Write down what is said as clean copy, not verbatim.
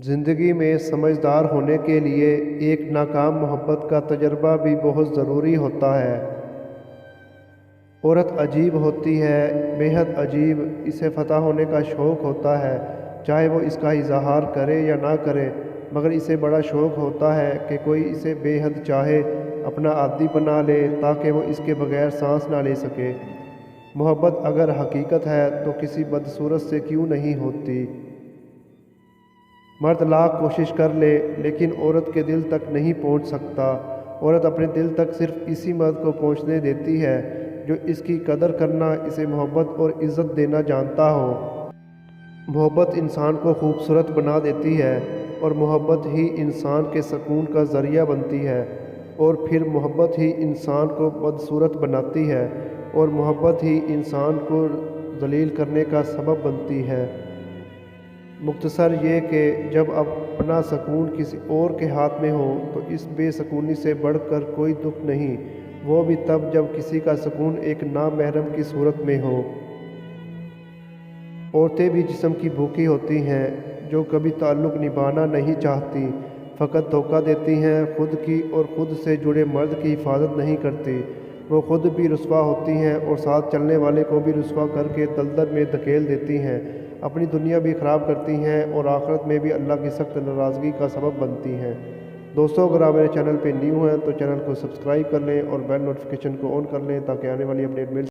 ज़िंदगी में समझदार होने के लिए एक नाकाम मोहब्बत का तजर्बा भी बहुत ज़रूरी होता है। औरत अजीब होती है, बेहद अजीब। इसे फ़तह होने का शौक़ होता है, चाहे वो इसका इज़हार करे या ना करे, मगर इसे बड़ा शौक़ होता है कि कोई इसे बेहद चाहे, अपना आदी बना ले ताकि वो इसके बग़ैर सांस ना ले सके। मोहब्बत अगर हकीकत है तो किसी बदसूरत से क्यों नहीं होती। मर्द लाख कोशिश कर ले लेकिन औरत के दिल तक नहीं पहुंच सकता। औरत अपने दिल तक सिर्फ इसी मर्द को पहुंचने देती है जो इसकी कदर करना, इसे मोहब्बत और इज़्ज़त देना जानता हो। मोहब्बत इंसान को खूबसूरत बना देती है और मोहब्बत ही इंसान के सुकून का ज़रिया बनती है, और फिर मोहब्बत ही इंसान को बदसूरत बनाती है, और मोहब्बत ही इंसान को ज़लील करने का सबब बनती है। मुख्तसर ये कि जब अपना सुकून किसी और के हाथ में हो तो इस बेसुकूनी से बढ़कर कोई दुख नहीं, वो भी तब जब किसी का सुकून एक नामहरम की सूरत में हो। औरतें भी जिस्म की भूखी होती हैं जो कभी ताल्लुक़ निभाना नहीं चाहती, फ़कत धोखा देती हैं। खुद की और ख़ुद से जुड़े मर्द की हिफाजत नहीं करती। वो ख़ुद भी रुस्वा होती हैं और साथ चलने वाले को भी रुस्वा करके दलदल में धकेल देती हैं। अपनी दुनिया भी ख़राब करती हैं और आखिरत में भी अल्लाह की सख्त नाराज़गी का सबब बनती हैं। दोस्तों, अगर आप मेरे चैनल पे न्यू हैं तो चैनल को सब्सक्राइब कर लें और बेल नोटिफिकेशन को ऑन कर लें ताकि आने वाली अपडेट मिल